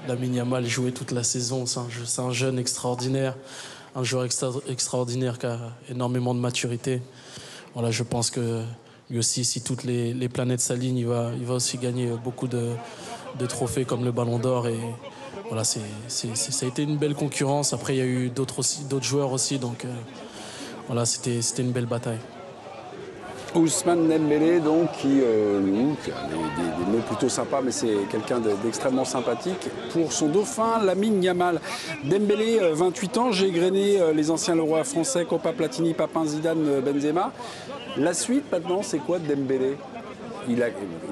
Lamine Yamal jouer toute la saison. C'est un jeune extraordinaire, un joueur extraordinaire qui a énormément de maturité. Voilà, je pense que lui aussi, si toutes les planètes s'alignent, il va aussi gagner beaucoup de trophées comme le Ballon d'Or. Et voilà, ça a été une belle concurrence. Après, il y a eu d'autres joueurs aussi. Donc voilà, c'était une belle bataille. Ousmane Dembélé, donc, qui a des mots plutôt sympas, mais c'est quelqu'un d'extrêmement sympathique. Pour son dauphin, Lamine Yamal. Dembélé, 28 ans, j'ai égrené les anciens lauréats français, Kopa, Platini, Papin, Zidane, Benzema. La suite, maintenant, c'est quoi de Dembélé? Il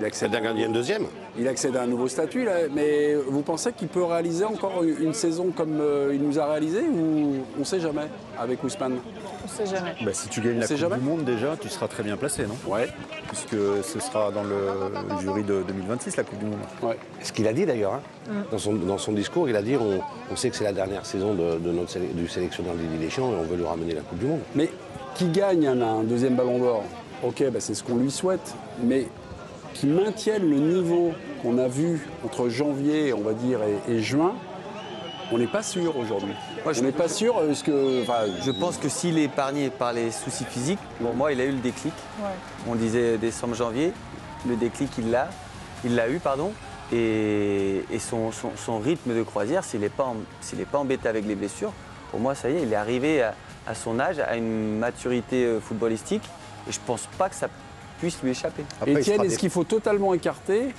accède à gagner un deuxième. Il accède à un nouveau statut, là, mais vous pensez qu'il peut réaliser encore une saison comme il nous a réalisé, ou on ne sait jamais avec Ousmane? On ne sait jamais. Bah, si tu gagnes la Coupe du Monde déjà, tu seras très bien placé, non? Ouais. Puisque ce sera dans le jury de 2026, la Coupe du Monde. Ouais. Ce qu'il a dit d'ailleurs, dans son discours, il a dit on sait que c'est la dernière saison du sélectionneur Didier Deschamps et on veut lui ramener la Coupe du Monde. Mais qui gagne un deuxième Ballon d'Or? Ok, bah c'est ce qu'on lui souhaite, mais qui maintienne le niveau qu'on a vu entre janvier, on va dire, et juin, on n'est pas sûr aujourd'hui. On n'est pas sûr parce que... Je pense que s'il est épargné par les soucis physiques, pour moi, il a eu le déclic. Ouais. On disait décembre, janvier, le déclic, il l'a eu, pardon. Et son rythme de croisière, s'il n'est pas embêté avec les blessures, pour moi, ça y est, il est arrivé à son âge, à une maturité footballistique. Et je ne pense pas que ça puisse lui échapper. Etienne, est-ce qu'il faut totalement écarter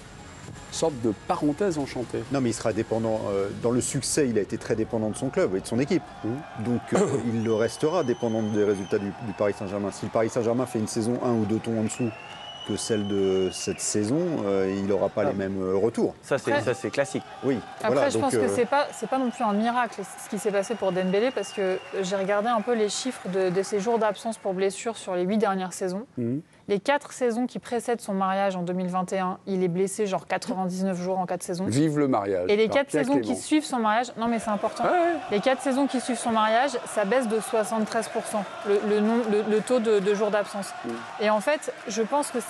sorte de parenthèse enchantée? Non, mais il sera dépendant. Dans le succès, il a été très dépendant de son club et de son équipe. Donc, il le restera dépendant des résultats du Paris Saint-Germain. Si le Paris Saint-Germain fait une saison 1 ou 2 tons en dessous que celle de cette saison, il n'aura pas les mêmes retours. Ça, c'est classique. Oui. Après, voilà, je pense que c'est pas non plus un miracle ce qui s'est passé pour Dembélé, parce que j'ai regardé un peu les chiffres de ses jours d'absence pour blessure sur les 8 dernières saisons. Les 4 saisons qui précèdent son mariage en 2021, il est blessé genre 99 jours en 4 saisons. Vive le mariage. Et les 4 saisons qui suivent son mariage, non mais c'est important, les 4 saisons qui suivent son mariage, ça baisse de 73%, le taux de jours d'absence. Et en fait, je pense que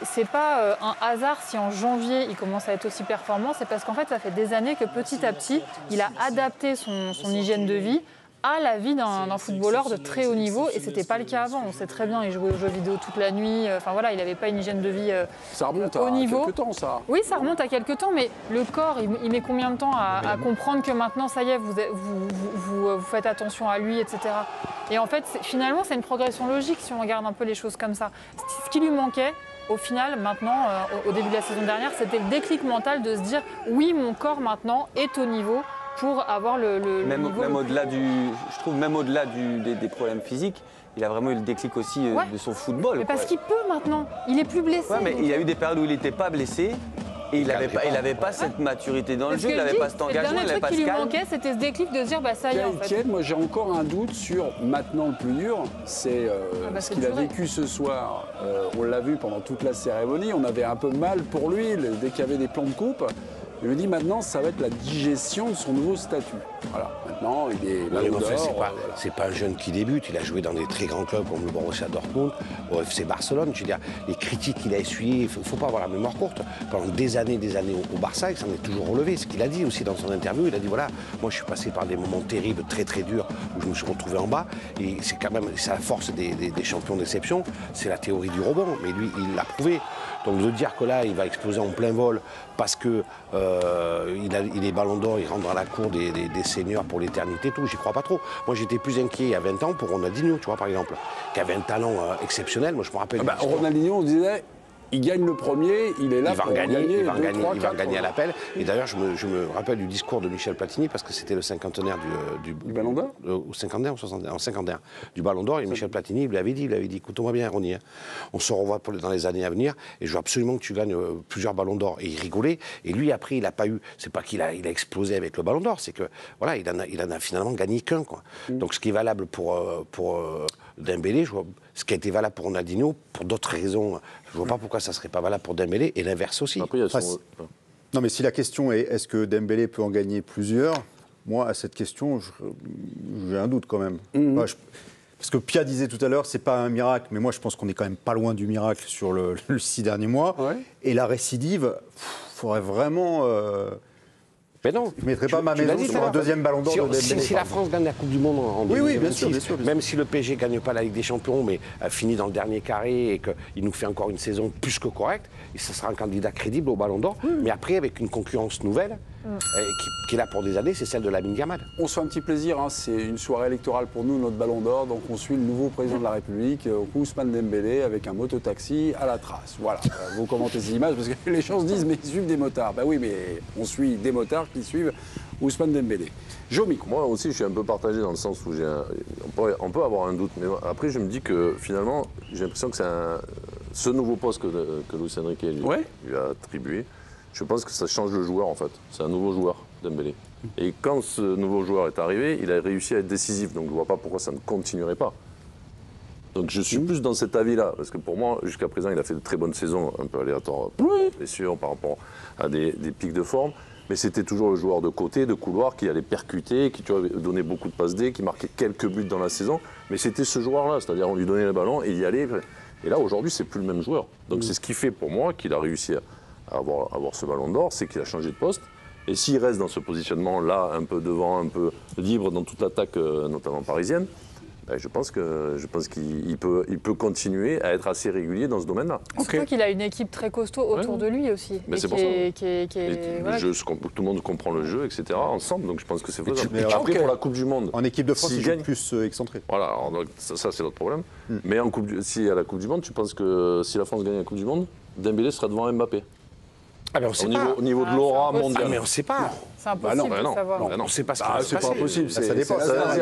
c'est pas un hasard si en janvier il commence à être aussi performant, c'est parce qu'en fait ça fait des années que petit à petit, il a adapté son hygiène de vie à la vie d'un footballeur de très haut niveau, et c'était pas le cas avant. On sait très bien, il jouait aux jeux vidéo toute la nuit. Enfin voilà, il n'avait pas une hygiène de vie ça remonte haut niveau. À quelques temps, ça. Oui, ça remonte à quelques temps, mais le corps, il met combien de temps à comprendre que maintenant, ça y est, vous faites attention à lui, etc. Et en fait, finalement, c'est une progression logique si on regarde un peu les choses comme ça. Ce qui lui manquait, au final, maintenant, au début de la saison dernière, c'était le déclic mental de se dire « oui, mon corps maintenant est au niveau ». Pour avoir le niveau même au-delà je trouve même au-delà des problèmes physiques, il a vraiment eu le déclic aussi de son football. Mais parce qu'il peut maintenant, il est plus blessé. Ouais, mais il y a eu des périodes où il n'était pas blessé et il n'avait pas cette maturité dans le jeu, il n'avait pas cet engagement, il n'avait pas ce calme. Le truc qui lui manquait, c'était ce déclic de se dire bah ça y est en fait. Etienne, moi j'ai encore un doute sur maintenant le plus dur, c'est ce qu'il a vécu ce soir. On l'a vu pendant toute la cérémonie, on avait un peu mal pour lui dès qu'il y avait des plans de coupe. Je me dis maintenant, ça va être la digestion de son nouveau statut. Voilà, maintenant, il est Ballon d'Or. C'est pas un jeune qui débute. Il a joué dans des très grands clubs comme le Borussia Dortmund, au FC Barcelone. Je veux dire, les critiques qu'il a essuyées, il ne faut pas avoir la mémoire courte. Pendant des années au Barça, il s'en est toujours relevé. Ce qu'il a dit aussi dans son interview, il a dit voilà, moi je suis passé par des moments terribles, très très durs, où je me suis retrouvé en bas. Et c'est quand même, c'est la force des champions d'exception, c'est la théorie du rebond. Mais lui, il l'a prouvé. Donc de dire que là, il va exploser en plein vol parce que il est Ballon d'Or, il rentre dans la cour des seniors pour l'éternité, tout, j'y crois pas trop. Moi, j'étais plus inquiet il y a 20 ans pour Ronaldinho, tu vois, par exemple, qui avait un talent exceptionnel. Moi, je me rappelle. Ronaldinho, on disait. Il gagne le premier, il est là il va pour gagner, gagner. Il va gagner à l'appel. Et d'ailleurs, je me rappelle du discours de Michel Platini, parce que c'était le cinquantenaire du Ballon d'Or au cinquantenaire ou 60, en cinquantenaire du Ballon d'Or. Et Michel Platini lui avait dit écoute-moi bien, Ronny, hein, on se revoit dans les années à venir, et je veux absolument que tu gagnes plusieurs Ballons d'Or. Et il rigolait. Et lui, après, il n'a pas eu. C'est pas qu'il a explosé avec le Ballon d'Or, c'est que voilà, il en a finalement gagné qu'un, quoi. Donc, ce qui est valable pour Dembélé, ce qui a été valable pour Ronaldinho, pour d'autres raisons, je ne vois pas pourquoi ça ne serait pas valable pour Dembélé, et l'inverse aussi. Après, non, mais si la question est est-ce que Dembélé peut en gagner plusieurs, moi, à cette question, j'ai un doute quand même. Parce que Pia disait tout à l'heure, c'est pas un miracle, mais moi, je pense qu'on est quand même pas loin du miracle sur le 6 derniers mois. Ouais. Et la récidive, il faudrait vraiment... Mais non. Je ne mettrai pas ma Tu l'as maison dit sur tout à un deuxième ballon d'or de Dembélé. Si la France gagne la Coupe du Monde en Oui, 2026, bien sûr, bien sûr. même si le PSG ne gagne pas la Ligue des Champions, mais finit dans le dernier carré et qu'il nous fait encore une saison plus que correcte, et ça sera un candidat crédible au Ballon d'Or. Mais après, avec une concurrence nouvelle, qui est là pour des années, c'est celle de Lamine Yamal. On se fait un petit plaisir, hein. C'est une soirée électorale pour nous, notre Ballon d'Or. Donc on suit le nouveau président de la République, Ousmane Dembélé, avec un mototaxi à la trace. Voilà, vous commentez ces images parce que les gens se disent mais ils suivent des motards. Ben oui, mais on suit des motards qui suivent Ousmane Dembélé. Jomic. Moi aussi, je suis un peu partagé dans le sens où on peut avoir un doute, mais après je me dis que finalement, j'ai l'impression que c'est ce nouveau poste que Luis Enrique lui a attribué. Je pense que ça change le joueur en fait. C'est un nouveau joueur, Dembélé. Et quand ce nouveau joueur est arrivé, il a réussi à être décisif. Donc je ne vois pas pourquoi ça ne continuerait pas. Donc je suis plus dans cet avis-là. Parce que pour moi, jusqu'à présent, il a fait de très bonnes saisons, un peu aléatoires, bien sûr, par rapport à des pics de forme. Mais c'était toujours le joueur de côté, de couloir, qui allait percuter, qui donnait beaucoup de passes D, qui marquait quelques buts dans la saison. Mais c'était ce joueur-là. C'est-à-dire on lui donnait le ballon et il y allait. Et là, aujourd'hui, c'est plus le même joueur. Donc c'est ce qui fait pour moi qu'il a réussi à avoir ce ballon d'or, c'est qu'il a changé de poste. Et s'il reste dans ce positionnement-là, un peu devant, un peu libre dans toute l'attaque, notamment parisienne, ben je pense qu'il peut continuer à être assez régulier dans ce domaine-là. Surtout qu'il a une équipe très costaud autour de lui aussi. Mais c'est pour ça. Tout le monde comprend le jeu, etc. ensemble, donc je pense que c'est faisable. Mais Après, pour la Coupe du Monde... En équipe de France, il gagne joue plus excentré. Voilà, alors, donc, ça c'est notre problème. Mais si à la Coupe du Monde, tu penses que si la France gagne la Coupe du Monde, Dembélé sera devant Mbappé? Alors, au niveau de l'aura mondiale. mais on ne sait pas. C'est impossible de savoir. On ne sait pas ce qui va se C'est passer. pas impossible. Ça dépend.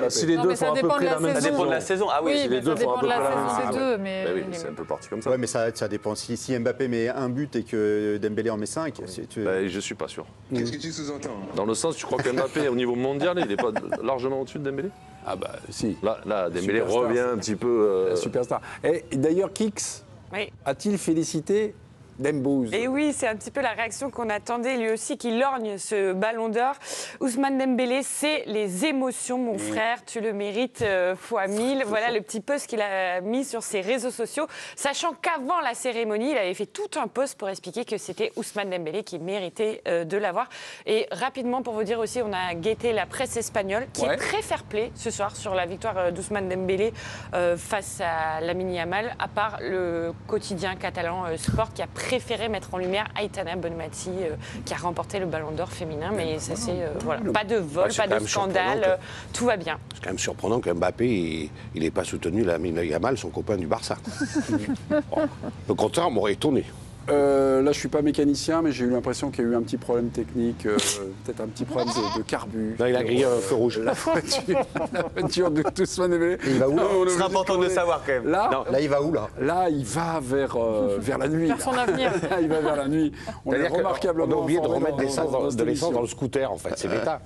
Si les deux font à peu près la même Ça dépend de la saison. saison. Ah oui, Oui, les mais deux ça font à dépend peu de la près la même saison, c'est saison. deux. Mais Ben oui, c'est un peu parti comme ça. Ouais, mais ça dépend. Si Mbappé met un but et que Dembélé en met 5, Ben, je ne suis pas sûr. Qu'est-ce que tu sous-entends? Dans le sens, tu crois que Mbappé, au niveau mondial, il n'est pas largement au-dessus de Dembélé? Ah bah si. Là Dembélé Superstar, revient un petit peu... La superstar. Et d'ailleurs, Kix Oui. a-t-il félicité Dembouz? Et oui, c'est un petit peu la réaction qu'on attendait, lui aussi, qui lorgne ce ballon d'or. Ousmane Dembélé, c'est les émotions, mon frère, tu le mérites fois 1000. Voilà le petit post qu'il a mis sur ses réseaux sociaux, sachant qu'avant la cérémonie, il avait fait tout un post pour expliquer que c'était Ousmane Dembélé qui méritait de l'avoir. Et rapidement, pour vous dire aussi, on a guetté la presse espagnole, qui est très fair-play ce soir sur la victoire d'Ousmane Dembélé face à Lamine Yamal, à part le quotidien catalan Sport, qui a préféré mettre en lumière Aitana Bonmati qui a remporté le Ballon d'Or féminin, mais ça c'est voilà, pas de vol, c'est pas quand de même scandale, tout va bien. C'est quand même surprenant qu'Mbappé, il n'ait pas soutenu Lamine Yamal, son copain du Barça. Bon, le contraire m'aurait étonné. Là, je ne suis pas mécanicien, mais j'ai eu l'impression qu'il y a eu un petit problème technique, peut-être un petit problème de carbu. Là, il a grillé un feu rouge. La voiture de Ousmane Dembélé. il va où là C'est important de le savoir quand même. Là, Là, il va où là il va vers la nuit. Vers son avenir. Là, il va vers la nuit. On est C'est-à-dire qu'on remarquablement a oublié de informé remettre de l'essence dans le scooter, en fait. C'est l'État.